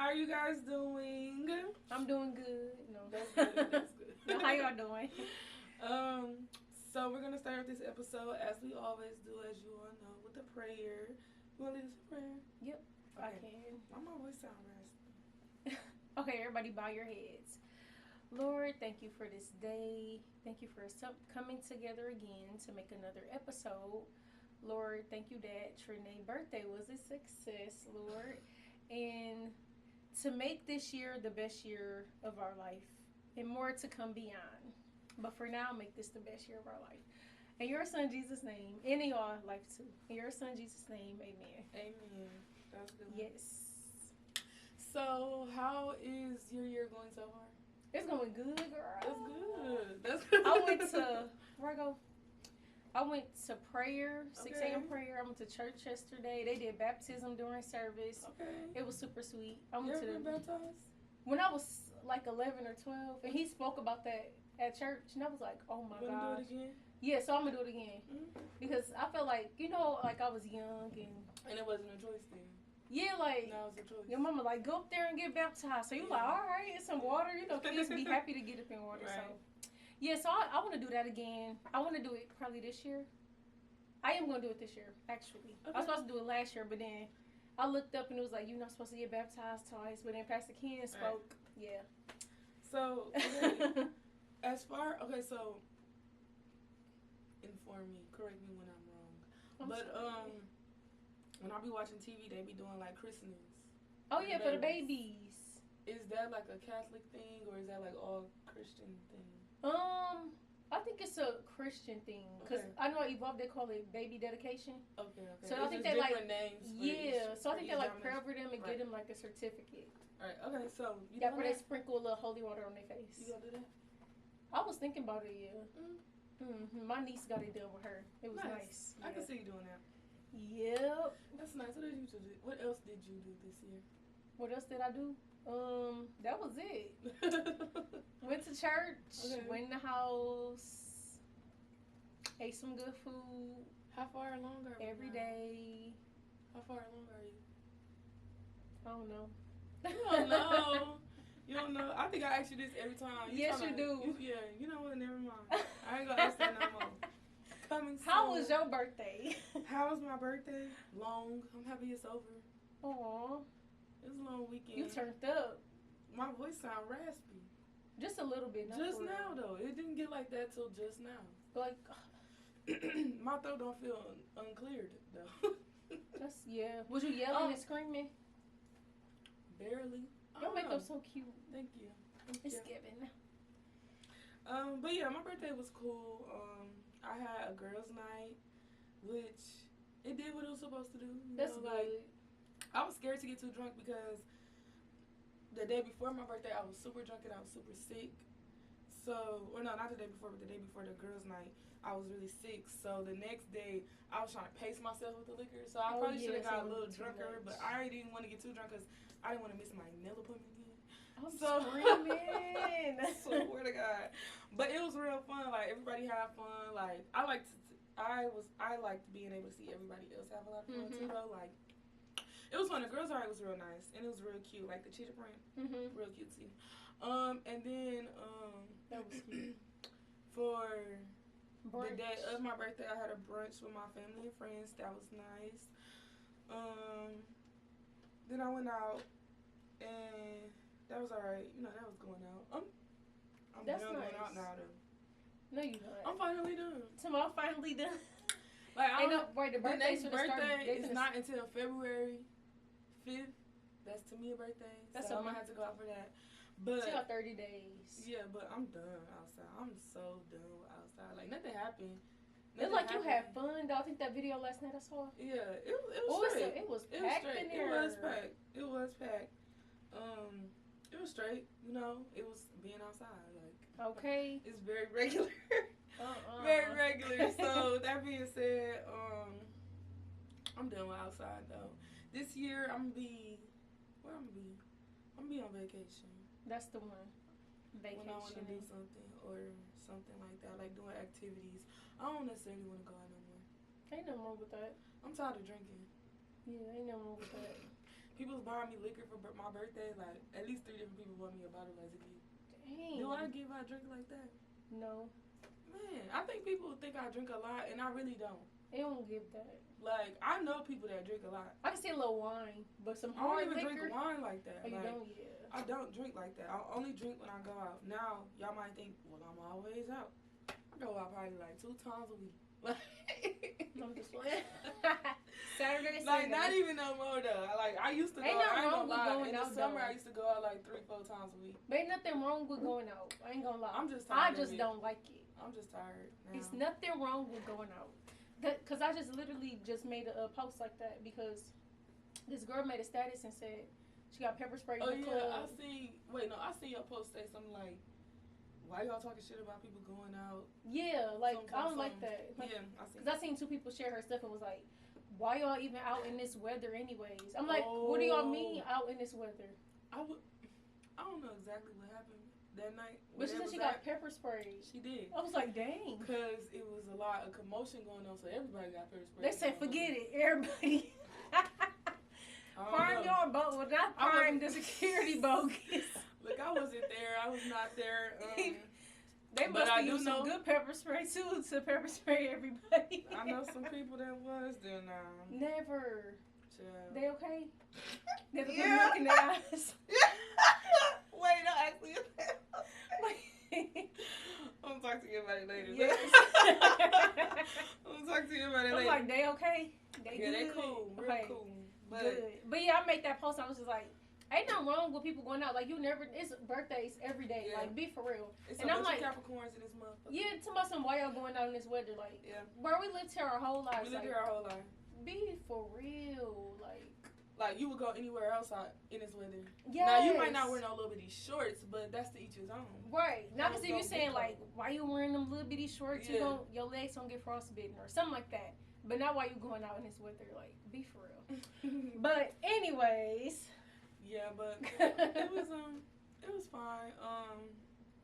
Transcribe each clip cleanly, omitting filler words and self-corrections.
How are you guys doing? I'm doing good. No. That's good. That's good. Now, how y'all doing? um, so we're gonna start this episode as we always do, as you all know, with a prayer. You wanna lead us in prayer? Yep, Okay. I can. I'm always sound raspy. Okay, everybody bow your heads. Lord, thank you for this day. Thank you for coming together again to make another episode. Lord, thank you that Trinae's birthday was a success, Lord. And to make this year the best year of our life and more to come beyond. But for now, make this the best year of our life. In your son Jesus' name, and in your life too. In your son Jesus' name, amen. Amen. That's good. Yes. So, how is your year going so far? It's going good, girl. That's good. That's good. I went to, where I go? I went to prayer, 6 Okay. a.m. prayer. I went to church yesterday. They did baptism during service. Okay. It was super sweet. I You went ever to been baptized? when I was like 11 or 12, and he spoke about that at church, and I was like, oh my You wanna gosh. do it again? Yeah, so I'm gonna do it again Mm-hmm. because I felt like like I was young And it wasn't a choice then. yeah, like Now it's a choice. your mama like go up there and get baptized. So you Yeah. like, all right, it's some water. Kids be happy to get up in water. Right. So yeah, so I want to do that again. I want to do it probably this year. I am gonna do it this year, actually. I Okay. was supposed to do it last year, but then I looked up and it was like you're not supposed to get baptized twice. But then Pastor Ken spoke. Yeah. So, okay, so inform me, correct me when I'm wrong. When I be watching TV, they be doing like christenings. Oh yeah, for the babies. Is that like a Catholic thing or is that like all Christian thing? I think it's a Christian thing because Okay. I know at Evolve they call it baby dedication. Okay. So I It's think just they like different names. For yeah. each, So I for think each they like pray denomination. over them and Right. get them like a certificate. All right. Okay. So you Yeah, doing where they that? sprinkle a little holy water on their face. You gonna do that? I was thinking about it. Yeah. Mm. My niece got it done with her. It was nice. Nice. I can see you doing that. Yep. That's nice. What did you do? What else did you do this year? What else did I do? That was it. Went to church. Okay. Went in the house. Ate some good food How far along are we every now? day. How far along are you? I don't know. You don't know. You don't know. I think I ask you this every time. Yes, you do. You know what? Never mind. I ain't gonna ask that no more. Coming soon. How was your birthday? How was my birthday? Long. I'm happy it's over. Aw, It was a long weekend. you turned up. My voice sound raspy. Just a little bit. Not Just for now real. though. It didn't get like that till just now. Like, My throat don't feel uncleared though. that's, yeah. Was you yelling and screaming? Barely. I Your don't know. makeup's so cute. Thank you. Thank It's you. giving. But yeah, my birthday was cool. I had a girls' night, which it did what it was supposed to do. That's know, good. like I was scared to get too drunk because the day before my birthday I was super drunk and I was super sick. So, or no, not the day before, but the day before the girls' night, I was really sick. So the next day I was trying to pace myself with the liquor. So I probably should have got a little drunker, but I didn't want to get too drunk because I didn't want to miss my nail appointment again. I'm So- screaming. Swear to God. But it was real fun. Like everybody had fun. Like I liked being able to see everybody else have a lot of fun too though. Like it was fun. The girls' night was real nice and it was real cute. Like the cheetah print, real cutesy. And then That was cute. for Brunch. the day of my birthday, I had a brunch with my family and friends. That was nice. Then I went out and that was alright. You know, that was going out. I'm That's done going nice. out now though. No, you not. I'm finally done. Tomorrow finally done. Like I Ain't don't, no, wait, the the birthday's next for the start. birthday is not until February 5th. That's to me a birthday. That's so a I'm gonna month. have to go out for that. But Till 30 days. yeah, but I'm done outside. I'm so done with outside. Like nothing happened. It's like you had fun though. I think that video last night I saw. Yeah, it was straight. It was It was packed straight. in there. It was packed. It was packed. It was straight. You know, it was being outside. Like Okay. it's very regular. Uh-uh. Very regular. So that being said, I'm done with outside though. This year I'm gonna be where I'm gonna be. I'm gonna be on vacation. That's the one. Vacation. When I want to do something or something like that, like doing activities. I don't necessarily want to go out no more. Ain't nothing wrong with that. I'm tired of drinking. Yeah, ain't nothing wrong with that. people was buying me liquor for my birthday. Like, at least 3 different people bought me a bottle as a gift. Dang. Do I give out drink like that? No. Man, I think people think I drink a lot, and I really don't. They don't give that. Like, I know people that drink a lot. I can see a little wine, but some I don't hard even liquor. drink wine like that. Oh, you Like, don't? Yeah. I don't drink like that. I only drink when I go out. Now, y'all might think, well, I'm always out. I go out probably like 2 times a week. Like, I'm just playing. Saturday, like, Sunday. not even no more though. Like, I used to go. Ain't I nothing ain't wrong gonna with lie. going In the out, summer, though. I used to go out like 3-4 times a week. But ain't nothing wrong with going out. I ain't gonna lie. I'm just I tired. just of it. don't like it. I'm just tired now. It's nothing wrong with going out. Because I just literally just made a post like that because this girl made a status and said she got pepper spray in Oh the yeah, club. I seen your post say something like, "Why y'all talking shit about people going out?" Yeah, like Something, I don't like something. that. Like, Yeah, I seen. Cause I seen 2 people share her stuff and was like, "Why y'all even out in this weather, anyways?" I'm like, "What do y'all mean out in this weather?" I don't know exactly what happened that night. But she said she got pepper spray. She did. I was like, "Dang." Because it was a lot of commotion going on, so everybody got pepper spray. They said, "Forget it, everybody." Prime your boat, well, not prime the security bogus. Look, I wasn't there. I was not there. They must have used some good pepper spray too to pepper spray everybody. I know some people that was there now. Never. Child. They okay? They have a look in their eyes. Wait, no, actually. I'm gonna talk to you about it later. Yes. I'm gonna talk to you about it I'm later. like, they okay? They yeah, good? they cool. Real Okay. cool. But Good. But yeah, I made that post. I was just like, ain't nothing wrong with people going out. Like, you never, it's birthdays every day. Yeah. Like, be for real. it's and a I'm bunch like, of Capricorns in this motherfucker. yeah, to my son, why y'all going out in this weather? Like, Yeah. bro, we lived here our whole lives. We lived like, here our whole life. be for real. Like, you would go anywhere else out in this weather. Yes. Now, you might not wear no little bitty shorts, but that's to each his own. Right. Now, because if you Don't saying, get like, why you wearing them little bitty shorts? Yeah. Your legs don't get frostbitten or something like that. But not why you going out in this weather. Like, be for real. But, anyways. Yeah, but it was fine.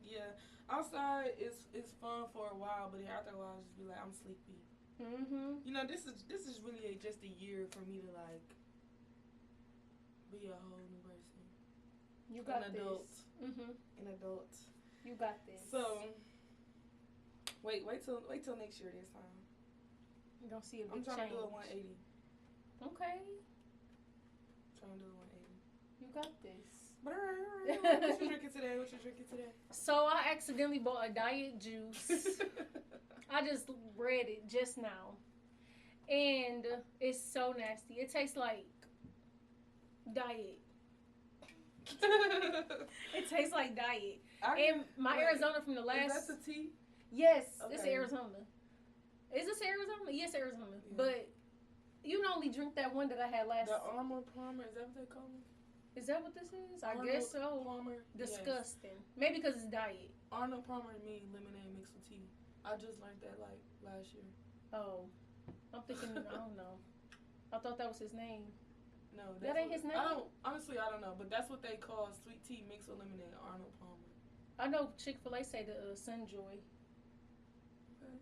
Yeah. Outside is fun for a while, but then after a while, I'll just be like, I'm sleepy. Mm-hmm. You know, this is really just a year for me to, like, be a whole new person. You got an this. adult. Mm-hmm. An adult. You got this. So, wait till next year this time. You're going to see a I'm big trying change. to do a 180. Okay. Trying to do a 180. You got this. But all right. What you drinking today? So, I accidentally bought a diet juice. I just read it just now. And it's so nasty. It tastes like diet. It tastes like diet. And my Arizona from the last... Is that the tea? Yes, it's Okay. Arizona. Is this Arizona? Yes, Arizona. Yeah. But you can only drink that one that I had last... The Arnold Palmer, is that what they call it? Is that what this is? I Arnold guess so. Palmer. Disgusting. Maybe because it's diet. Arnold Palmer means lemonade mixed with tea. I just learned that like last year. Oh. I'm thinking, I don't know. I thought that was his name. No, That ain't his name? I don't know, but that's what they call sweet tea mixed with lemonade. Arnold Palmer. I know Chick-fil-A say the Sunjoy. Okay.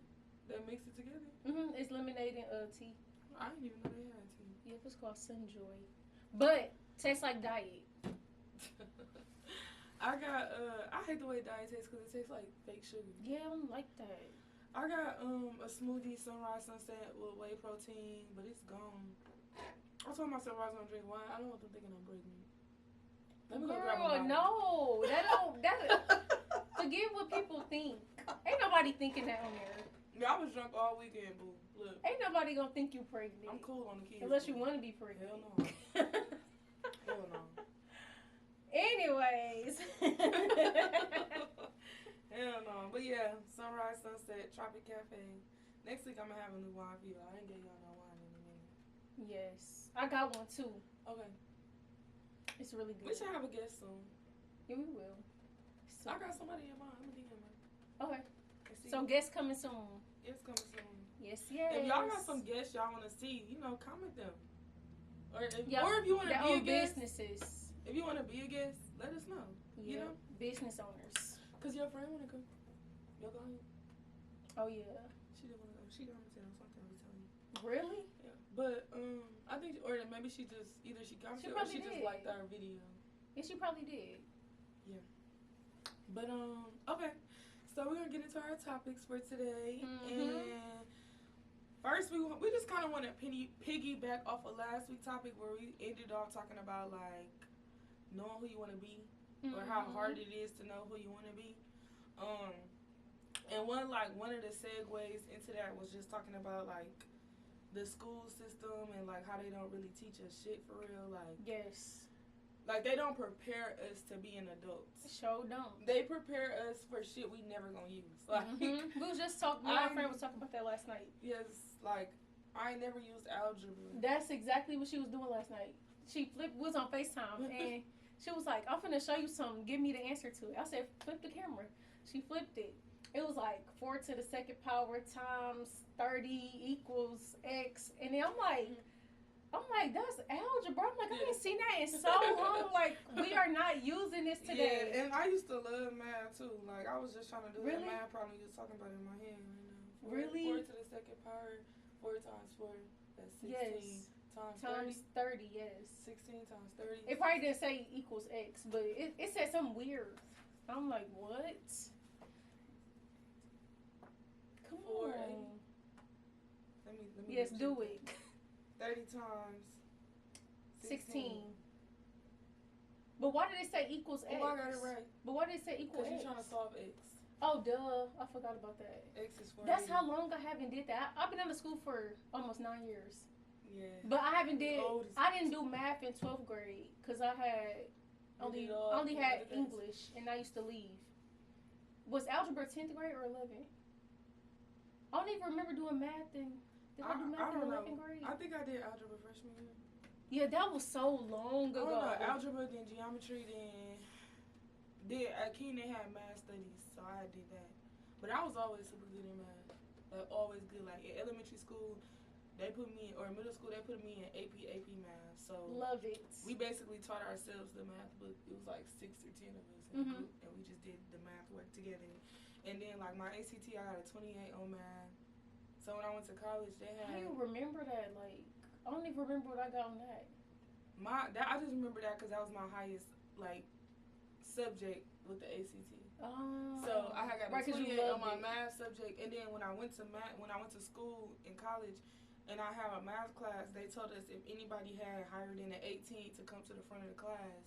They mix it together. Mm-hmm. It's lemonade and tea. I didn't even know they had tea. Yeah, it's called Sunjoy. But tastes like diet. I hate the way diet tastes because it tastes like fake sugar. Yeah, I don't like that. I got a smoothie, sunrise, sunset with whey protein, but it's gone. I told myself I was gonna drink wine. I don't want them thinking I'm pregnant. Let me go grab a Girl, bottle. no. Forget what people think. Ain't nobody thinking that on there. Yeah, I was drunk all weekend, boo. Look, Ain't nobody gonna think you pregnant. I'm cool on the kids. Unless you boo. want to be pregnant. Hell no. Hell no. Anyways. Hell no. But yeah, sunrise, sunset, Tropic Cafe. Next week I'm gonna have a new wine for you. I ain't gave y'all no wine in a minute. Yes. I got one too. Okay. It's really good. We should have a guest soon. Yeah, we will. So, I got somebody in mind. I'm gonna DM her. okay. And see So guests coming soon. it's coming soon. Yes, yes. If y'all got some guests y'all want to see, comment them. Or if Yep. or if you want to Their be a own guest, businesses. if you want to be a guest, let us know. You Yeah. know, Business owners. cause your friend wanna come. Y'all go ahead. Oh yeah. She didn't wanna go. She got me tell something. I'll be telling you. Really? Yeah. But I think, or maybe she just either she commented or probably she just did. liked our video. And she probably did. But okay. So we're gonna get into our topics for today, and first we just kind of want to piggyback off of last week's topic where we ended off talking about like knowing who you want to be or how hard it is to know who you want to be. And one of the segues into that was just talking about like the school system and like how they don't really teach us shit for real. Like yes. Like, they don't prepare us to be an adult. Sure don't. They prepare us for shit we never gonna use. Like, we was just talking, my friend was talking about that last night. Yes, like, I ain't never used algebra. That's exactly what she was doing last night. She was on FaceTime, and she was like, I'm finna show you something. Give me the answer to it. I said, flip the camera. She flipped it. It was like 4 to the second power times 30 equals X. And then I'm like, that's algebra. I'm like, I ain't seen that in so long. Like, we are not using this today. Yeah, and I used to love math too. Like, I was just trying to do that math problem you was talking about in my head right now. Really? 4 to the second power, 4 times 4, that's 16 yes. times 30, yes. 16 times 30. It probably didn't say equals X, but it said something weird. I'm like, what? Come on. Let me yes, do it. 30 times 16. But why did it say equals X? Oh, I got it right. But why did it say equals X? Because you're trying to solve X. Oh, duh. I forgot about that. X is 4. That's how long I haven't did that. I've been out of school for almost 9 years. Yeah. But I didn't do math in 12th grade because I had only had English and I used to leave. Was algebra 10th grade or 11th? I don't even remember doing math in... Did I do math in 11th grade? I think I did algebra freshman year. Yeah, that was so long ago. I don't know, algebra, then geometry, then... At Keene, they had math studies, so I did that. But I was always super good in math. Like, always good. Like, in elementary school, they put me... Or middle school, they put me in AP math. So... Love it. We basically taught ourselves the math book. It was like 6 or 10 of us in a group, and we just did the math work together. And then, like, my ACT, I got a 28 on math. So when I went to college, they had... How do you remember that? Like, I don't even remember what I got on that. I just remember that because that was my highest, like, subject with the ACT. Oh. So I had got a 28 on my math subject. And then when I went to school in college and I had a math class, they told us if anybody had higher than an 18 to come to the front of the class.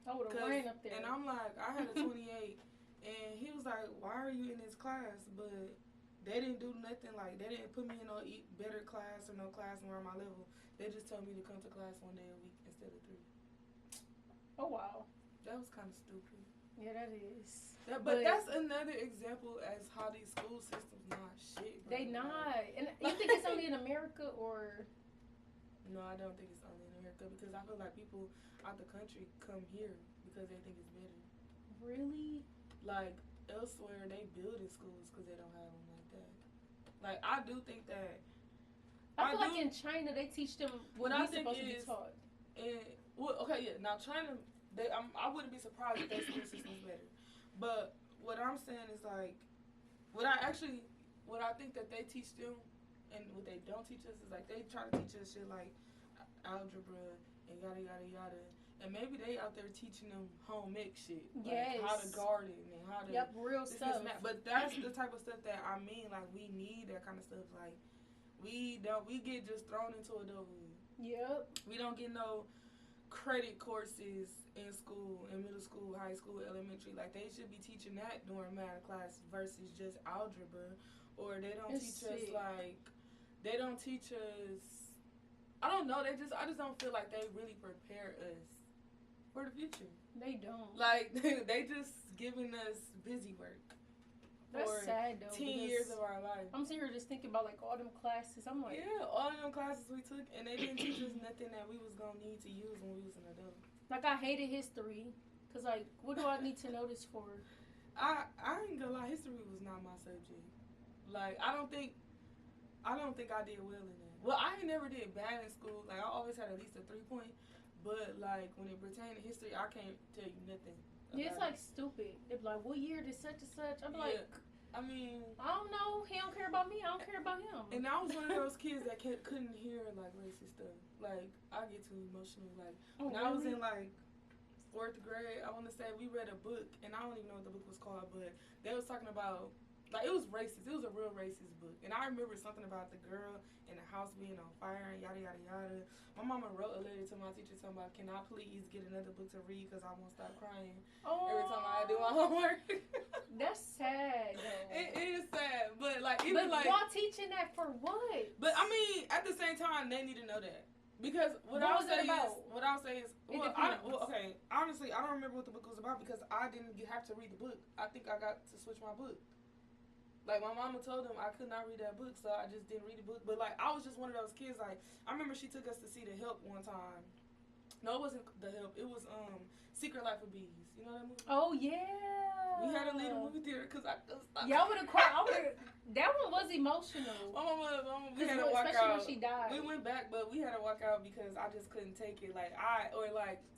I would have ran up there. And I'm like, I had a 28. And he was like, why are you in this class? But... They didn't do nothing, like, they didn't put me in no better class or no class around my level. They just told me to come to class 1 day a week instead of 3. Oh, wow. That was kind of stupid. Yeah, that is. But that's another example as how these school systems not shit, bro. They not. And you think it's only in America or? No, I don't think it's only in America because I feel like people out the country come here because they think it's better. Really? Like, elsewhere, they build in schools because they don't have them like that. Like, I do think that. I feel like in China, they teach them what we're supposed to be taught. Now China, I wouldn't be surprised if their school system's better. But what I'm saying is, like, what I think that they teach them and what they don't teach us is, like, they try to teach us shit like algebra and yada, yada, yada. And maybe they out there teaching them home ec shit. Like how to garden and how to... real stuff. But that's the type of stuff that I mean. Like, we need that kind of stuff. Like, we get just thrown into adulthood. Yep. We don't get no credit courses in school, in middle school, high school, elementary. Like, they should be teaching that during math class versus just algebra. Or they don't teach us, like... They don't teach us... I don't know. I just don't feel like they really prepare us for the future. They don't. Like, they just giving us busy work. That's sad, though. 10 years of our life. I'm sitting here just thinking about, like, all them classes. I'm like... Yeah, all them classes we took, and they didn't teach us nothing that we was going to need to use when we was an adult. Like, I hated history. Because, like, what do I need to know this for? I ain't gonna lie, history was not my subject. Like, I don't think I did well in that. Well, I ain't never did bad in school. Like, I always had at least a 3-point. But, like, when it pertained to history, I can't tell you nothing. Yeah, it's, like, stupid. They're like, what year did such and such? I'm like, I mean, I don't know. He don't care about me. I don't care about him. and I was one of those kids that couldn't hear like racist stuff. Like I get too emotional. Like when I was in like 4th grade, I want to say we read a book, and I don't even know what the book was called, but they was talking about like it was racist. It was a real racist book, and I remember something about the girl and the house being on fire and yada yada yada. My mama wrote a letter to my teacher talking about, "Can I please get another book to read because I won't stop crying every time I do my homework." That's sad, though. It is sad, but like even but like y'all teaching that for what? But I mean, at the same time, they need to know that because what I'll say is, okay. Honestly, I don't remember what the book was about because I didn't have to read the book. I think I got to switch my book. Like my mama told them I could not read that book, so I just didn't read the book. But like I was just one of those kids. Like I remember she took us to see The Help one time. No, it wasn't The Help. It was Secret Life of Bees. You know that movie? Oh yeah. We had to leave the movie theater because I couldn't stop. Y'all would have cried. That one was emotional. My mama, we had to walk especially out. When she died. We went back, but we had to walk out because I just couldn't take it. Like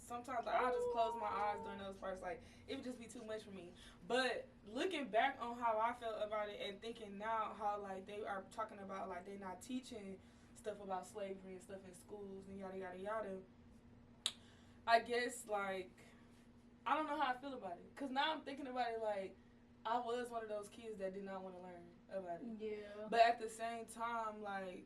sometimes like I just close my eyes during those parts. Like it would just be too much for me. But looking back on how I felt about it and thinking now how like they are talking about like they're not teaching stuff about slavery and stuff in schools and yada yada yada. I guess like I don't know how I feel about it because now I'm thinking about it like I was one of those kids that did not want to learn about it. Yeah. But at the same time, like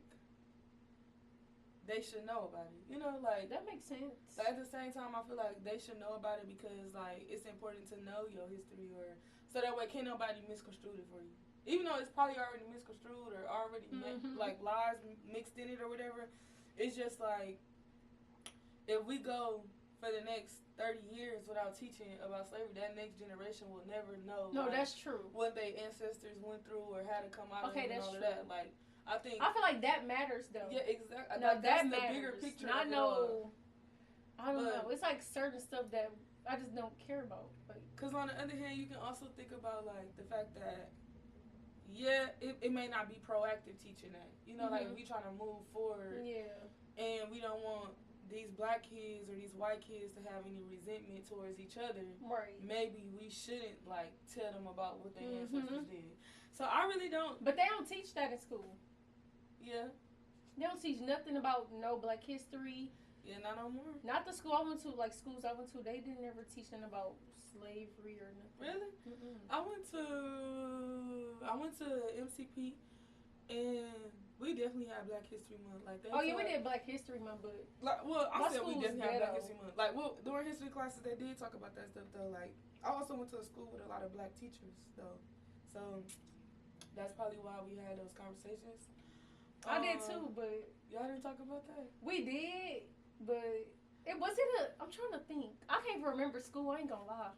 they should know about it. You know, like that makes sense. At the same time, I feel like they should know about it because like it's important to know your history, or so that way can't nobody misconstrue it for you. Even though it's probably already misconstrued or already like lies mixed in it or whatever, it's just like if we go for the next 30 years without teaching about slavery, that next generation will never know. No, like, that's true. What their ancestors went through or had to come out of and all of that. Like I feel like that matters though. Yeah, exactly. No, that's that the matters. bigger picture. Not know. I don't know. It's like certain stuff that I just don't care about. Because on the other hand, you can also think about like the fact that it may not be proactive teaching that. You know, like if we trying to move forward. Yeah. And we don't want these black kids or these white kids to have any resentment towards each other. Right. Maybe we shouldn't like tell them about what their ancestors did. So I really don't. But they don't teach that in school. Yeah. They don't teach nothing about no black history. Yeah, not no more. Not the school I went to, like schools I went to, they didn't ever teach them about slavery or nothing. Really? Mm-mm. I went to MCP, and we definitely had Black History Month. Like we did Black History Month, but I said we definitely had Black History Month. Like, during history classes, they did talk about that stuff though. Like, I also went to a school with a lot of black teachers though, so that's probably why we had those conversations. I did too, but y'all didn't talk about that. We did, but I'm trying to think. I can't even remember school. I ain't gonna lie.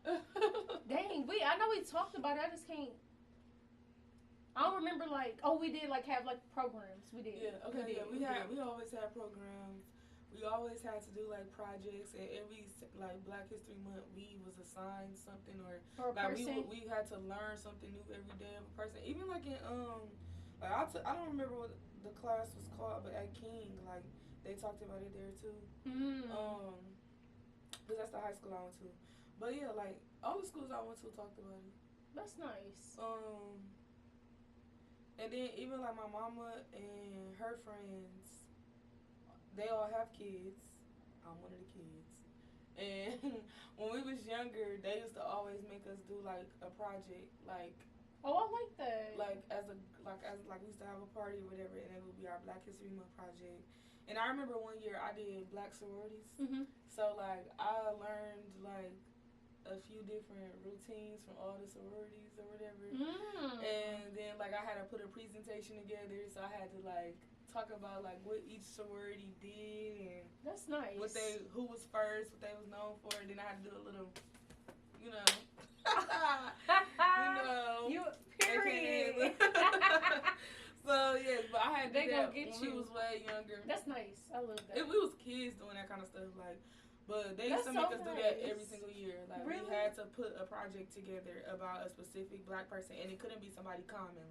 Dang, I know we talked about it. I just can't. I don't remember we did have programs. We did. Yeah. Okay. We always had programs. We always had to do projects, and every Black History Month we was assigned something or a person. we had to learn something new every day of a person. Even in I don't remember what the class was called, but at King they talked about it there too. Because that's the high school I went to. But yeah, all the schools I went to talked about it. That's nice. And then even my mama and her friends, they all have kids. I'm one of the kids. And when we was younger, they used to always make us do a project Oh, I like that. We used to have a party or whatever, and it would be our Black History Month project. And I remember one year I did black sororities. Mm-hmm. So I learned a few different routines from all the sororities or whatever. And then I had to put a presentation together, so I had to talk about what each sorority did and that's nice. Who was first, what they was known for, and then I had to do a little, period. So yeah, but I had to do that when we was way younger. That's nice. I love that. We was kids doing that kind of stuff, but they used to make us do that every single year. Really? We had to put a project together about a specific black person, and it couldn't be somebody common.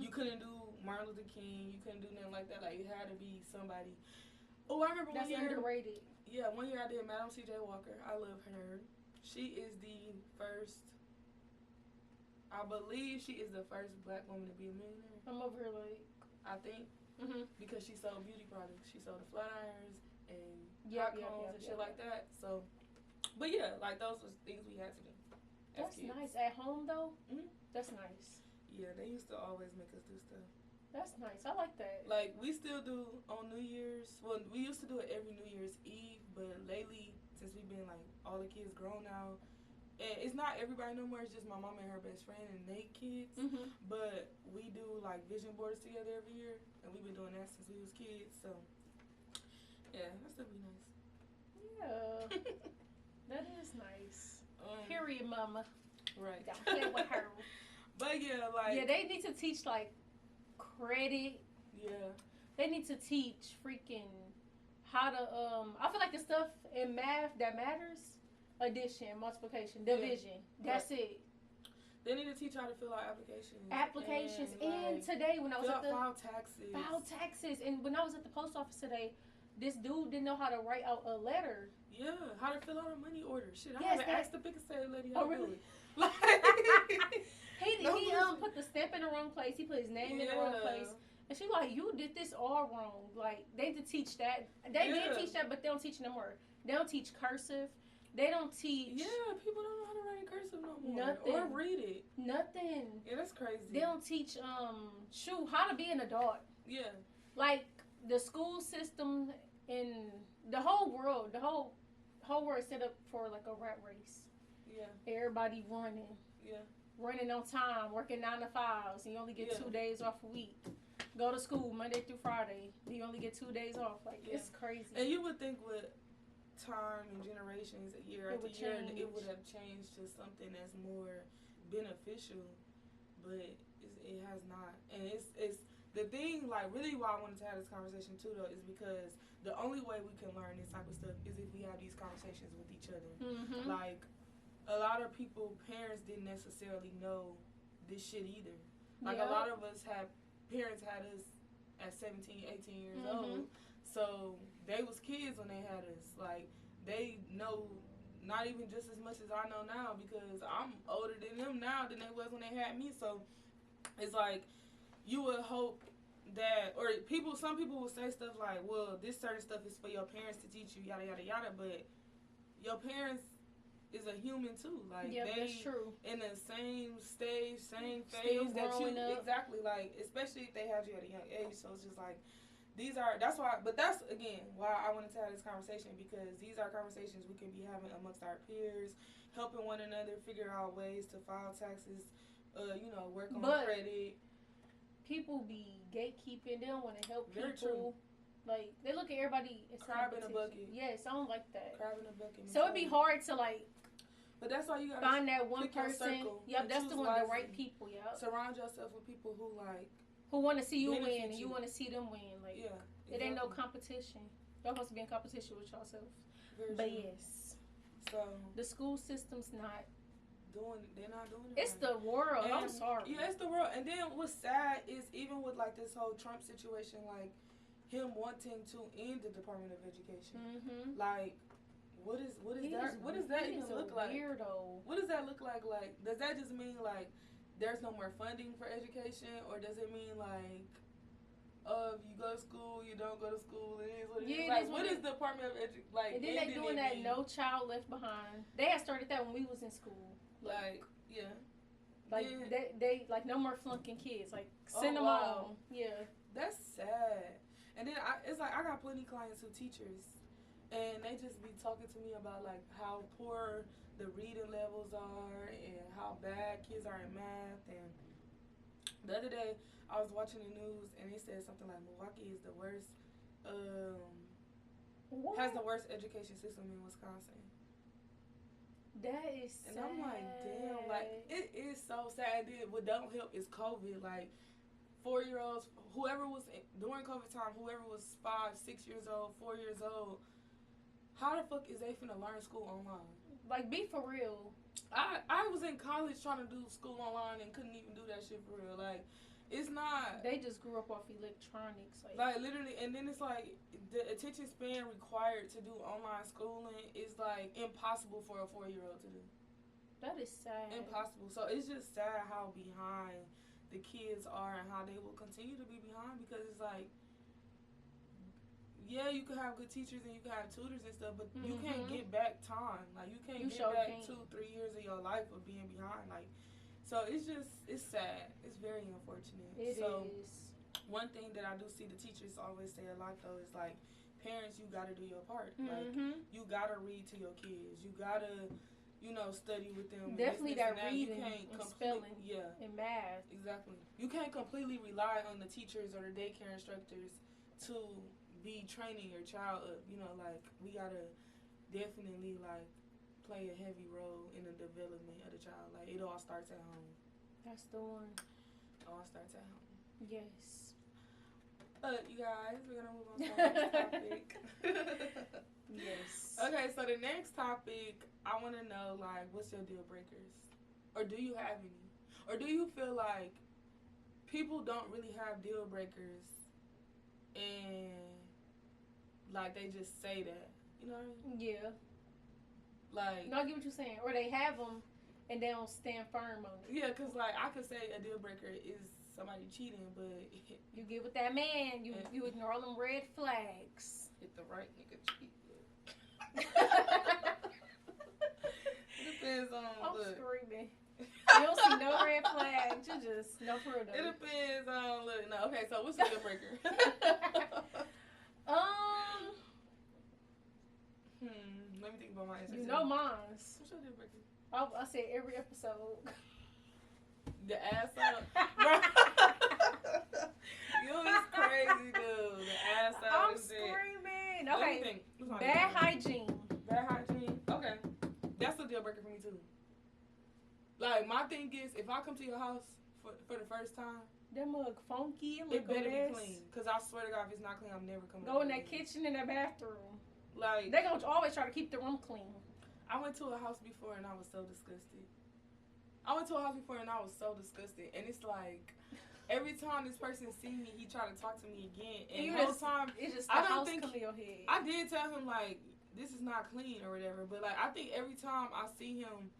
You couldn't do Martin Luther King, you couldn't do nothing like that. It had to be somebody. Oh, I remember that's one year. Underrated. Yeah, one year I did Madam C.J. Walker. I love her. She is the first I believe she is the first black woman to be a millionaire. I'm over here like. I think. Because she sold beauty products. She sold the flat irons and hot combs and shit like that. So, but yeah, like those was things we had to do. That's nice. At home though, that's nice. Yeah, they used to always make us do stuff. That's nice. I like that. Like we still do on New Year's. Well, we used to do it every New Year's Eve, but lately, since we've been like all the kids grown now, and it's not everybody no more. It's just my mom and her best friend and they kids. But we do like vision boards together every year, and we've been doing that since we was kids. So yeah, that stuff be nice. Yeah, that is nice. Period, mama. Right. Got play with her. But yeah, like they need to teach like credit. Yeah. They need to teach freaking how to I feel like the stuff in math that matters, addition, multiplication, division. That's it. They need to teach how to fill out applications. And today when I was at the file taxes. And when I was at the post office today, this dude didn't know how to write out a letter. Yeah, how to fill out a money order. Shit, I Yes, haven't asked the biggest lady how to really? do it. Like, he put the stamp in the wrong place. He put his name in the wrong place. And she like, you did this all wrong. Like, they did teach that. They did teach that, but they don't teach no more. They don't teach cursive. They don't teach. Yeah, people don't know how to write in cursive no more. Nothing. Or read it. Nothing. Yeah, that's crazy. They don't teach, how to be an adult. Yeah. Like, the school system in the whole world, the whole world is set up for, like, a rat race. Yeah. Everybody running. Yeah. Running on time, working 9 to 5s, and you only get 2 days off a week. Go to school Monday through Friday, you only get 2 days off. Like, it's crazy. And you would think with time and generations, year after year, it would have changed to something that's more beneficial, but it has not. And it's the thing, like, really why I wanted to have this conversation too, though, is because the only way we can learn this type of stuff is if we have these conversations with each other. Like, a lot of people, parents didn't necessarily know this shit either. Like, a lot of us parents had us at 17, 18 years old. So, they was kids when they had us. Like, they know not even just as much as I know now because I'm older than them now than they was when they had me. So, it's like, you would hope that, or some people will say stuff like, well, this certain stuff is for your parents to teach you, yada, yada, yada. But your parents is a human too. Like, they that's true. In the same stage, same phase that you up. Exactly, like, especially if they have you at a young age. So it's just like that's why, but that's again why I wanted to have this conversation, because these are conversations we can be having amongst our peers, helping one another figure out ways to file taxes, work on credit. People be gatekeeping. They don't want to help Very people. True. Like, they look at everybody as crab in a bucket. Yes, I don't like that. Crab in a bucket. So it'd be hard to, like, but that's why you gotta find that one person. Yep, that's the one, the right people. Yep. Surround yourself with people who want to see you win, and you want to see them win. Like, exactly. It ain't no competition. Y'all supposed to be in competition with yourself. But yes, so the school system's not. They're not doing it. It's the world. I'm sorry. Yeah, it's the world. And then what's sad is even with like this whole Trump situation, like him wanting to end the Department of Education. Like, what does that even look like? Weirdo. What does that look like? Like, does that just mean like there's no more funding for education, or does it mean like, you go to school, you don't go to school, it is what it is? Like, what is the Department of Education like? And then they doing that No Child Left Behind. They had started that when we was in school. Like, they like no more flunking kids. Like, send them home. Yeah, that's sad. And then it's like I got plenty clients who teachers, and they just be talking to me about like how poor the reading levels are and how bad kids are in math. And the other day I was watching the news and they said something like Milwaukee is the worst, has the worst education system in Wisconsin. That is sad. And I'm like, damn, like, it is so sad. What don't help is COVID. Like, 4-year-olds, whoever was, during COVID time, whoever was 5, 6 years old, 4 years old, how the fuck is they finna learn school online? Like, be for real. I was in college trying to do school online and couldn't even do that shit for real. Like, it's not. They just grew up off electronics. Like literally, and then it's like the attention span required to do online schooling is like impossible for a 4-year-old to do. That is sad. impossible. So it's just sad how behind the kids are and how they will continue to be behind, because it's like, yeah, you could have good teachers and you could have tutors and stuff, but you can't get back time. Like, you can't get back 2-3 years of your life of being behind. Like, so it's sad. It's very unfortunate. It so, is. One thing that I do see the teachers always say a lot, though, is like, parents, you gotta do your part. Like, you gotta read to your kids. You gotta, study with them. Definitely that reading and spelling. Yeah. And math. Exactly. You can't completely rely on the teachers or the daycare instructors to be training your child up. Like, we gotta definitely, like, play a heavy role in the development of the child. Like, it all starts at home. That's the one. It all starts at home. Yes. But, you guys, we're gonna move on to our next topic. Yes. Okay, so the next topic, I want to know, like, what's your deal breakers? Or do you have any? Or do you feel like people don't really have deal breakers and, like, they just say that? You know what I mean? Yeah. Like, No, I get what you're saying. Or they have them and they don't stand firm on it. yeah, because, like, I could say a deal breaker is somebody cheating, but You get with that man, you ignore all them red flags. hit the right nigga cheat. It depends on, I'm look. screaming. You don't see no red flags. You just, no for real. It depends on, look, no, okay, so what's the deal breaker? Let me think about my answer. You know mine's. What's your deal breaker? I say every episode. The ass out. You is crazy, dude. The ass out I'm is screaming. Let me Okay. think. What's my Bad deal breaker? hygiene. Bad hygiene. Okay. That's a deal breaker for me, too. Like, my thing is, if I come to your house for the first time, That mug funky. it better be clean. Because I swear to God, if it's not clean, I'm never coming Go over in that again. kitchen and that bathroom. Like, They gonna always try to keep the room clean. I went to a house before and I was so disgusted. And it's like, every time this person see me, he try to talk to me again. And the whole time, It's just I the don't house think- come in your head. I did tell him, like, this is not clean or whatever. But, like, I think every time I see him,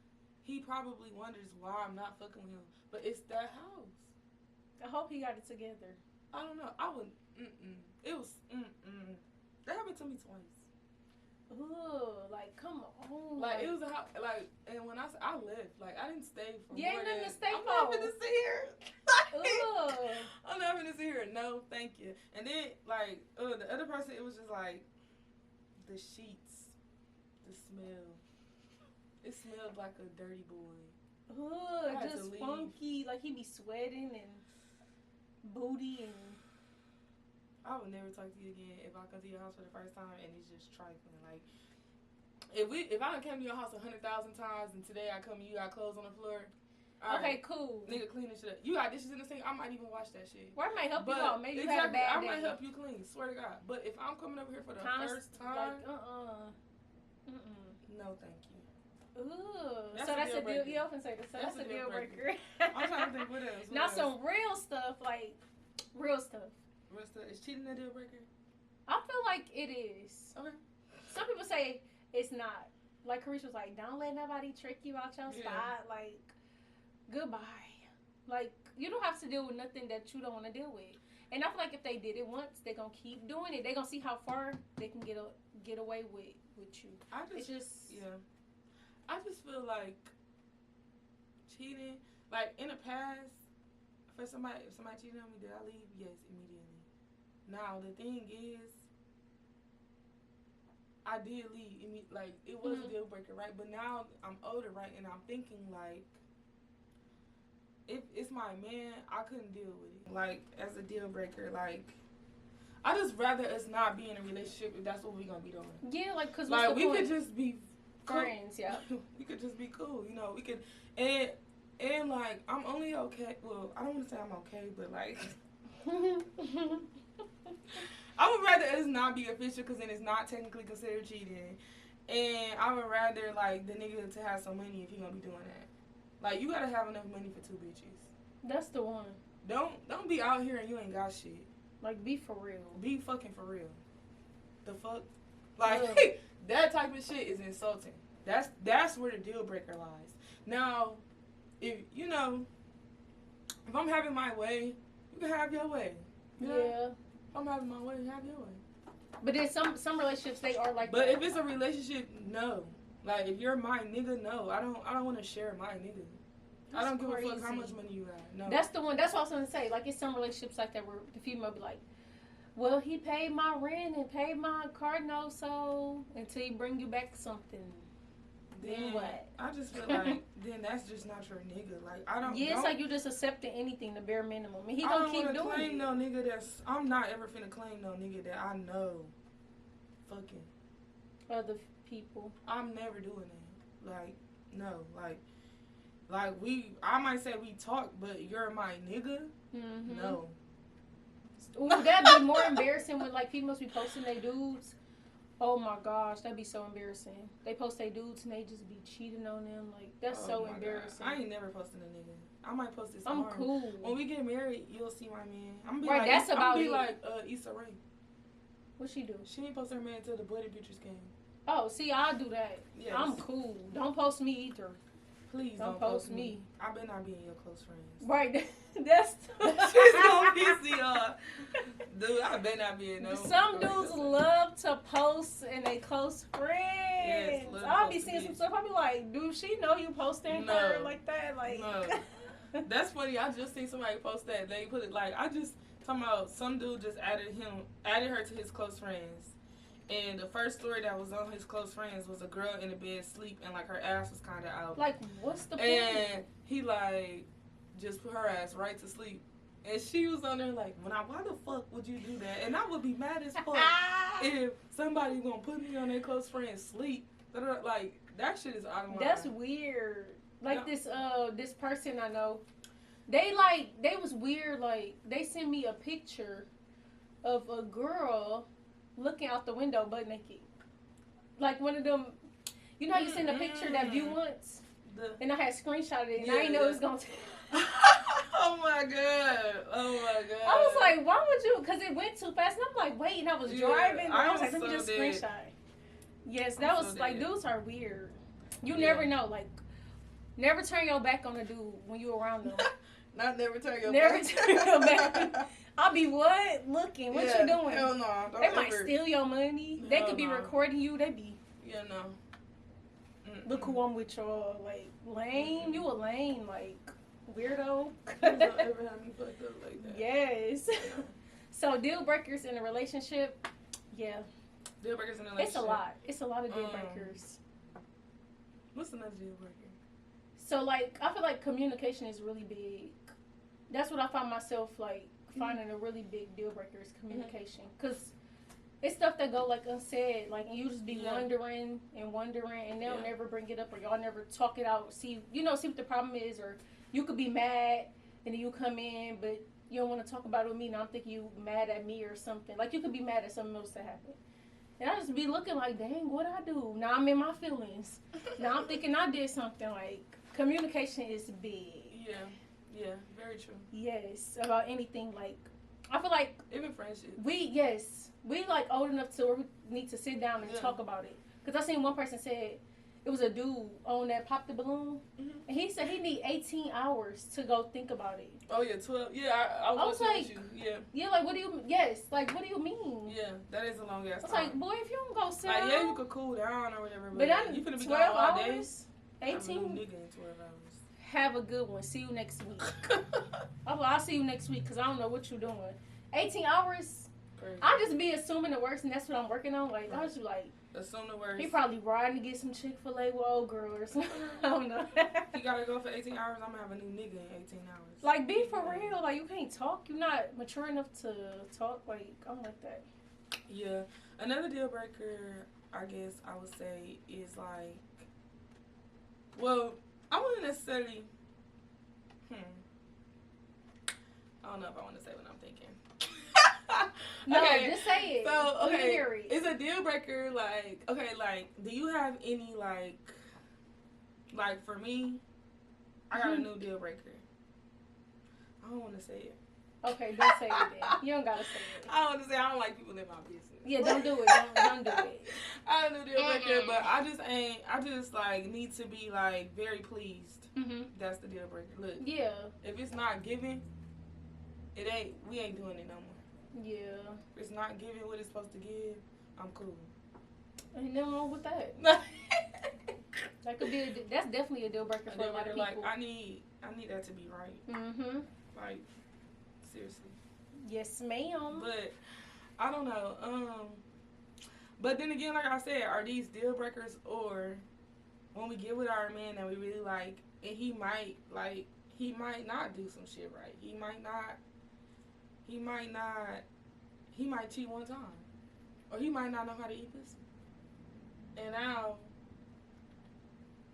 he probably wonders why I'm not fucking with him. But it's that house. I hope he got it together. I don't know. I would, It was, That happened to me twice. Ugh, like, come on. Like, it was a house, like, and when I left, like, I didn't stay for Yeah, more ain't nothing than, to stay I'm not for. gonna sit here. Ugh. I'm not gonna sit here. No, thank you. And then, like, the other person, it was just like, the sheets, the smell. It smelled like a dirty boy. I Ugh, had to just leave. funky. Like, he be sweating and booty and... I would never talk to you again if I come to your house for the first time and it's just trifling. Like, if I done came to your house 100,000 times and today I come and you got clothes on the floor, all Okay, right, cool. nigga, clean this shit up. You got dishes in the sink, I might even wash that shit. Or I might help But you out. Maybe you had a exactly, bad I day. might help you clean, swear to God. But if I'm coming over here for the first time, no, thank you. Ooh. That's So a that's deal a deal. breaker. You often say that. So that's a deal breaker. I'm trying to think what else. Now some real stuff, like real stuff. Is cheating a deal breaker? I feel like it is. Okay. Some people say it's not. Like Carisha was like, don't let nobody trick you out your Yeah. spot. Like, goodbye. Like, you don't have to deal with nothing that you don't want to deal with. And I feel like if they did it once, they're going to keep doing it. They're going to see how far they can get away with you. It's just... Yeah. I just feel like cheating, like in the past, if somebody cheated on me, did I leave? Yes, immediately. Now, the thing is, I did leave. Like, it was a deal breaker, right? But now I'm older, right? And I'm thinking, like, if it's my man, I couldn't deal with it. Like, as a deal breaker, like, I just rather us not be in a relationship if that's what we're going to be doing. Yeah, like, because Like, we could just be friends, yeah. We could just be cool, you know. We could, and like, I'm only okay. Well, I don't want to say I'm okay, but like, I would rather us not be official because then it's not technically considered cheating. And I would rather, like, the nigga to have some money if he gonna be doing that. Like, you gotta have enough money for two bitches. That's the one. Don't be out here and you ain't got shit. Like, be for real. Be fucking for real. The fuck? Like, Ugh. that type of shit is insulting. That's where the deal breaker lies. Now, if you know, if I'm having my way, you can have your way. You know? Yeah. If I'm having my way, have your way. But then some relationships they are like But that. if it's a relationship, no. Like if you're my nigga, no. I don't want to share my nigga. That's I don't give a fuck crazy. how much money you got. No. That's the one. That's what I was gonna say. Like it's some relationships like that where the female be like, "Well, he paid my rent and paid my car note, so until he bring you back something, then what?" I just feel like then that's just not your nigga. Like I don't. Yeah, it's don't, like you just accepting anything, the bare minimum, and he I gonna don't keep wanna doing claim it. no nigga that's. I'm not ever finna claim no nigga that I know. Fucking. Other people. I'm never doing that. Like no. Like we. I might say we talk, but you're my nigga. Mm-hmm. No. Ooh, that'd be more embarrassing when like females be posting their dudes. Oh my gosh, that'd be so embarrassing. They post their dudes and they just be cheating on them. Like that's Oh so my God. embarrassing. I ain't never posting a nigga. I might post this. I'm tomorrow. cool. When we get married, you'll see my man. I'm gonna be Right, like, that's I'm about gonna be it. like Issa Rae. What she do? She ain't post her man until the Bloody Pictures came. Oh, see, I'll do that. Yes. I'm cool. Don't post me either. Please Don't don't post me. I better not be in your close friends. Right. That's She's gonna piss me off. Dude, I better not be in no. Some dudes love to post in they close friends. Yes, love to I'll be post seeing the some bitch. stuff. I'll be like, dude, she know you posting No. her like that. Like, No. That's funny. I just seen somebody post that. They put it like I just talking about some dude just added her to his close friends. And the first story that was on his close friends was a girl in the bed asleep and like her ass was kind of out. like, what's the point? And he like just put her ass right to sleep. And she was on there like, why the fuck would you do that? And I would be mad as fuck if somebody gonna put me on their close friend's sleep. Like that shit is out of my That's mind. weird. Like Yeah. this person I know, they was weird. Like they sent me a picture of a girl looking out the window butt naked. Like one of them, you know how you send a picture that view once? And I had screenshotted it and I didn't know it was going to. Oh my god. Oh my god. I was like, why would you? Because it went too fast. And I'm like, wait, and I was Yeah, driving. And I I was like, was let me so just dead. screenshot. Yes, I'm that so was like, dead. dudes are weird. You Yeah. never know. Like, never turn your back on a dude when you around them. Not never turn your Never back. turn your back. I'll be what? Looking. What Yeah, you doing? Hell no. Don't They might ever. steal your money. They Hell could be no. recording you. They be, Yeah, no. Mm-mm. look who I'm with, y'all. Like, lame. You a lame. Like, weirdo. Don't ever have me fucked up like that. Yes. So, deal breakers in a relationship. Yeah. Deal breakers in a relationship. It's a lot. It's a lot of deal Um, breakers. What's another deal breaker? So, like, I feel like communication is really big. That's what I find myself, like, finding a really big deal breaker is communication. Because it's stuff that go, like, unsaid. Like, and you just be Yeah. wondering, and they'll Yeah. never bring it up, or y'all never talk it out. See what the problem is, or you could be mad, and then you come in, but you don't want to talk about it with me, and I'm thinking you mad at me or something. Like, you could be mad at something else that happened. And I just be looking like, dang, what'd I do? Now I'm in my feelings. Now I'm thinking I did something. Like, communication is big. Yeah, very true. Yes, about anything. Like, I feel like Even friendship. we like old enough to where we need to sit down and Yeah. talk about it. Because I seen one person said it was a dude on that Pop the Balloon, Mhm. and he said he need 18 hours to go think about it. Oh yeah, 12. Yeah, I was was with you. Yeah, Yeah, like what do you? Yes, like what do you mean? yeah, that is a long ass I was time. like, boy, if you don't go sit Like, down, yeah, you could cool down or whatever, but I you finna be 12 gone all day. hours, I'm a new 18. nigga in 12 hours. Have a good one. See you next week. I'll see you next week because I don't know what you're doing. 18 hours. Crazy. I just be assuming the worst, and that's what I'm working on. Like, I just be like, Assume the worst. he probably riding to get some Chick-fil-A with old girl or something. I don't know. You gotta go for 18 hours. I'm gonna have a new nigga in 18 hours. Like, be for real. Like, you can't talk. You're not mature enough to talk. Like, I'm like that. Yeah. Another deal breaker, I guess I would say, is like, well, I wouldn't necessarily. I don't know if I want to say what I'm thinking. No, Okay, just say it. So, Let me okay, hear it. it's a deal breaker. Like, okay, like, do you have any like for me? I got a new deal breaker. I don't want to say it. Okay, don't say it then. You don't gotta say it. I want to say I don't like people in my business. Yeah, don't do it. Don't do it. I don't do deal breaker, but I just like need to be like very pleased. That's the deal breaker. Look, Yeah. if it's not giving, we ain't doing it no more. Yeah. If it's not giving what it's supposed to give, I'm cool. Ain't nothing wrong with that. That could be. That's definitely a deal breaker for a lot of people. Like I need that to be right. Like seriously. Yes, ma'am. But I don't know. But then again, like I said, are these deal breakers, or when we get with our man that we really like, and he might not do some shit right. He might cheat one time, or he might not know how to eat pussy. And now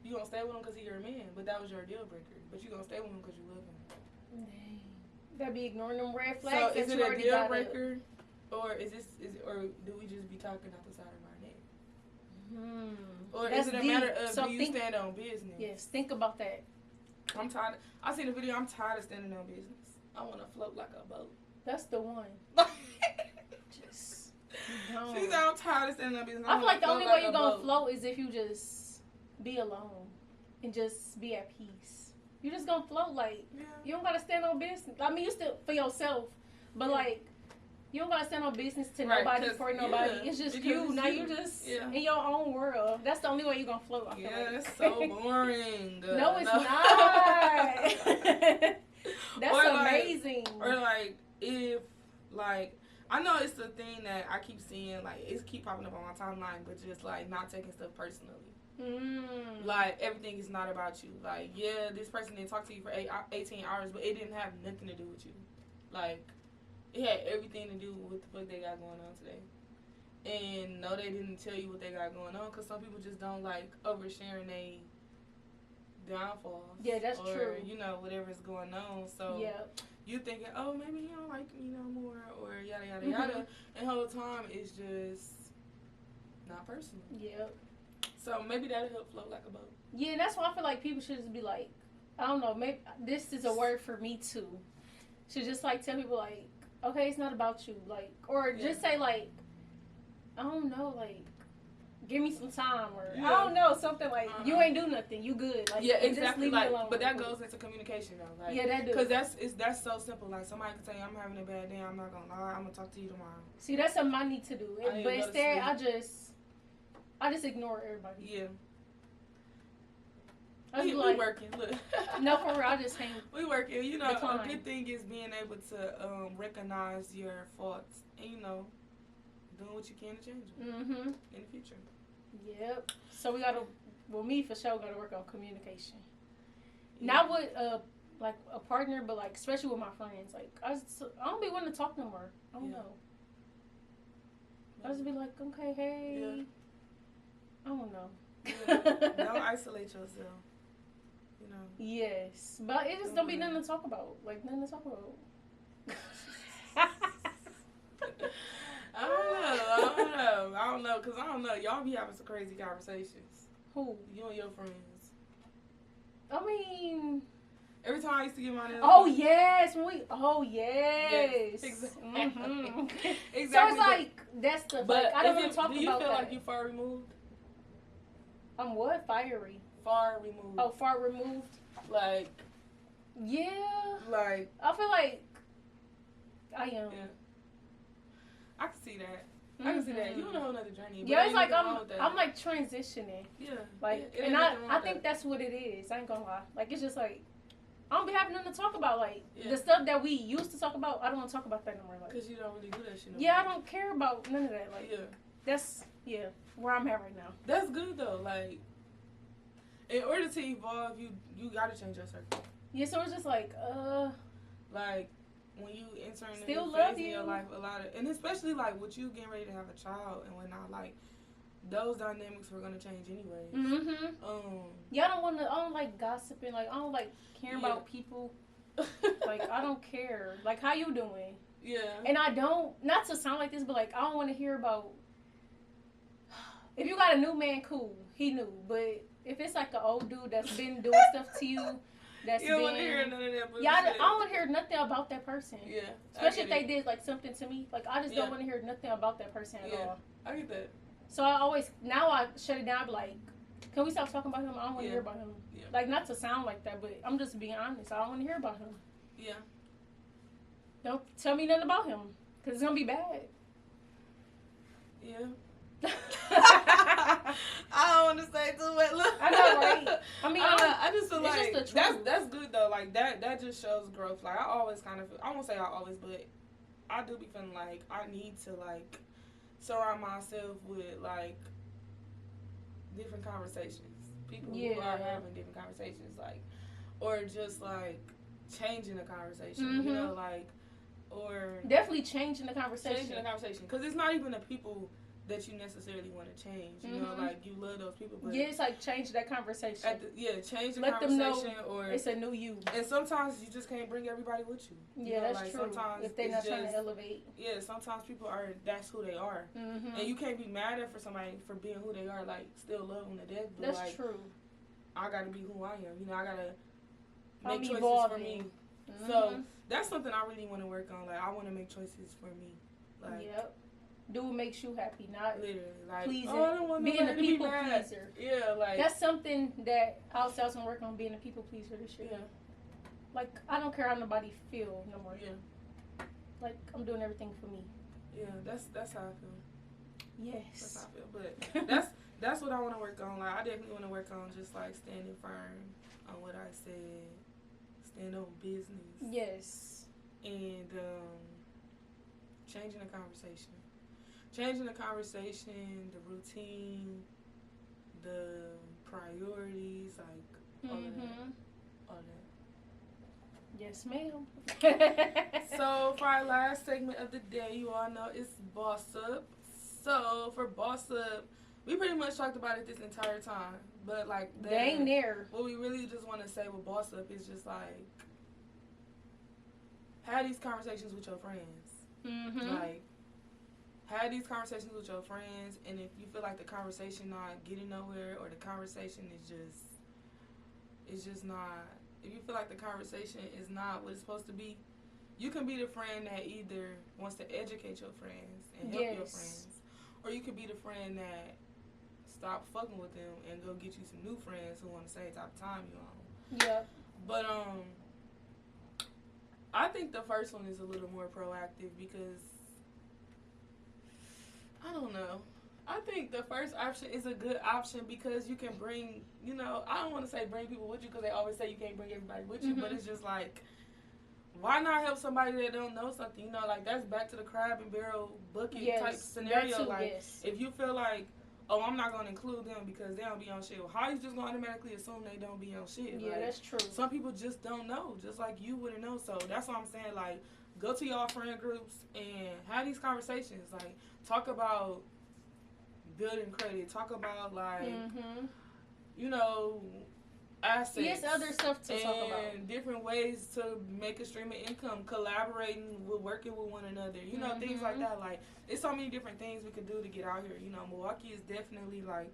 you gonna stay with him because he's your man, but that was your deal breaker. But you gonna stay with him because you love him. Dang. That be ignoring them red flags. So is it a deal breaker, or or do we just be talking out the side of our neck? Or That's is it a deep. matter of So do you stand on business? Yes, think about that. I'm tired. I seen the video. I'm tired of standing on business. I want to float like a boat. That's the one. Just. No. She's I'm tired of standing on business. I feel like the only way you're gonna float is if you just be alone and just be at peace. You just gonna float like you don't gotta stand on business. I mean, you still for yourself, but like you don't gotta stand on business to nobody for nobody. It's just you. Now you just in your own world. That's the only way you're gonna float. I feel like. That's so boring. No, it's not. That's or amazing. Or like if like I know it's the thing that I keep seeing, like it's keep popping up on my timeline, but just like not taking stuff personally. Like everything is not about you. Like this person didn't talk to you for 18 hours, but it didn't have nothing to do with you. Like it had everything to do with what the fuck they got going on today. And no, they didn't tell you what they got going on because some people just don't like oversharing they downfalls. Yeah, that's true. You know, whatever's going on. So you thinking, oh, maybe he don't like me no more, or yada yada yada, and the whole time it's just not personal. Yep. So maybe that'll help float like a boat. Yeah, that's why I feel like people should just be like, I don't know, maybe this is a word for me too. Should just like tell people like, okay, it's not about you, like, or just say like, I don't know, like, give me some time, or I don't know, something like you ain't do nothing, you good, like exactly. Just leave me alone. But that goes into communication though, like that do. Because that's so simple. Like somebody can tell you I'm having a bad day, I'm not gonna lie, I'm gonna talk to you tomorrow. See, that's something I need to do, but instead I just ignore everybody. Yeah. We working. Look. No, for real. I just hang. We working. You know, a good thing is being able to recognize your faults and doing what you can to change them in the future. Yep. So we gotta. Well, me for sure gotta work on communication. Yeah. Not with like a partner, but like especially with my friends. Like I don't be wanting to talk no more. I don't know. I just be like, okay, hey. Yeah. I don't know. Don't isolate yourself. Yes, but it just don't be nothing to talk about. Like nothing to talk about. I don't know, cause I don't know. Y'all be having some crazy conversations. Who? You and your friends. I mean, every time I used to get my nails. Oh yes, yes. Exactly. Exactly. So it's like that's the. But like, I don't want to talk about that. Do you feel like you far removed? I'm what? Fiery. Far removed. Oh, far removed. Like. Yeah. Like. I feel like I am. Yeah. I can see that. I can see that. You on a whole nother journey. Yeah, it's like I'm like transitioning. Yeah. Like, and I think that's what it is. I ain't gonna lie. Like, it's just like I don't be having nothing to talk about. Like the stuff that we used to talk about, I don't want to talk about that no more. Like, because you don't really do that shit. I don't care about none of that. Like, that's where I'm at right now. That's good though. Like, in order to evolve, you gotta change your circle. Yeah, so it's just like when you enter in still a love phase in your life, and especially like with you getting ready to have a child and whatnot, like those dynamics were gonna change anyway. Yeah, I don't like gossiping. Like I don't like caring about people. Like I don't care. Like how you doing? Yeah. And I don't, not to sound like this, but like I don't want to hear about. If you got a new man, cool, he knew. But if it's like an old dude that's been doing stuff to you, that's You don't want to been. hear none of that bullshit. Yeah, I don't want to hear nothing about that person. Yeah. Especially if they did like something to me. Like I just Yeah. don't want to hear nothing about that person at all. I get that. So I always now I shut it down. I be like, can we stop talking about him? I don't want to hear about him. Yeah. Like not to sound like that, but I'm just being honest. I don't want to hear about him. Yeah. Don't tell me nothing about him, cause it's gonna be bad. Yeah. I don't want to say too much. Look. I know, right? I mean, I just feel it's like just the truth. that's good though. Like that just shows growth. Like I always kind of feel, I won't say I always, but I do be feeling like I need to like surround myself with like different conversations. People who are having different conversations, like, or just like changing the conversation. You know, like, or definitely changing the conversation. Because it's not even the people that you necessarily want to change. You know, like you love those people, but it's like change that conversation. Change the Let conversation, them know or it's a new you. And sometimes you just can't bring everybody with you. Yeah, that's like true. Sometimes if they're not trying to elevate. Yeah, sometimes people are. That's who they are, and you can't be mad at for somebody for being who they are. Like still love them to death. But that's like, true. I gotta be who I am. You know, I gotta make choices evolving. for me. So that's something I really want to work on. Like I want to make choices for me. Like do what makes you happy, not literally like pleasing. Oh, I don't want being a people be pleaser. Yeah, like that's something that I'll say I was gonna work on, being a people pleaser this year. Yeah. Like I don't care how nobody feel no more. Yeah. Like I'm doing everything for me. Yeah, that's how I feel. Yes. That's how I feel. But that's what I want to work on. Like I definitely want to work on just like standing firm on what I said, stand on business. Yes. And changing the conversation. Changing the conversation, the routine, the priorities, like all of that. All of that. Yes, ma'am. So for our last segment of the day, you all know it's Boss Up. So for Boss Up, we pretty much talked about it this entire time. But like dang near. What we really just want to say with Boss Up is just like have these conversations with your friends. Like have these conversations with your friends, and if you feel like the conversation not getting nowhere, or the conversation is just not, if you feel like the conversation is not what it's supposed to be, you can be the friend that either wants to educate your friends and help your friends, or you could be the friend that stop fucking with them and go get you some new friends who on the same type of time you on. Yeah. But I think the first one is a little more proactive because I don't know. I think the first option is a good option because you can bring, you know, I don't want to say bring people with you because they always say you can't bring everybody with you, but it's just like, why not help somebody that don't know something? You know, like that's back to the crab and barrel bucket type scenario. Like, if you feel like, oh, I'm not going to include them because they don't be on shit. Well, how you just going to automatically assume they don't be on shit? Yeah, like, that's true. Some people just don't know, just like you wouldn't know. So that's what I'm saying. Like, go to y'all friend groups and have these conversations. Like, talk about building credit. Talk about, like, you know, assets. Yes, other stuff to talk about. And different ways to make a stream of income, collaborating with working with one another. You know, things like that. Like, it's so many different things we could do to get out here. You know, Milwaukee is definitely, like,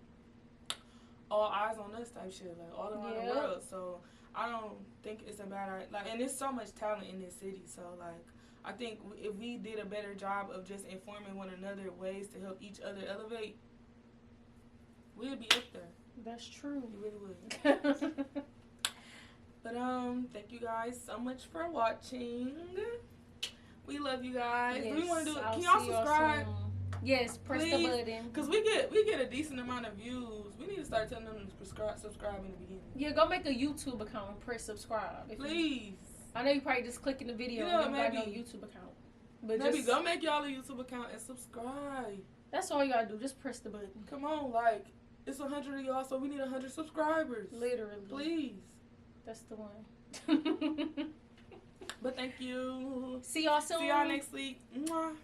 all eyes on us type shit. Like, all around the world. So, I don't think it's a bad idea. Like, and there's so much talent in this city. So, like, I think if we did a better job of just informing one another ways to help each other elevate, we'd be up there. That's true. You really would. But thank you guys so much for watching. We love you guys. Yes, Do we want to do? Can y'all subscribe? Yes, press the button. Cause we get a decent amount of views. We need to start telling them to subscribe in the beginning. Yeah, go make a YouTube account and press subscribe. Please. I know you probably just clicking the video and you got no YouTube account. But maybe go make y'all a YouTube account and subscribe. That's all you gotta do. Just press the button. Come on, like it's 100 of y'all, so we need 100 subscribers. Literally. Please. That's the one. But thank you. See y'all soon. See y'all next week. Mwah.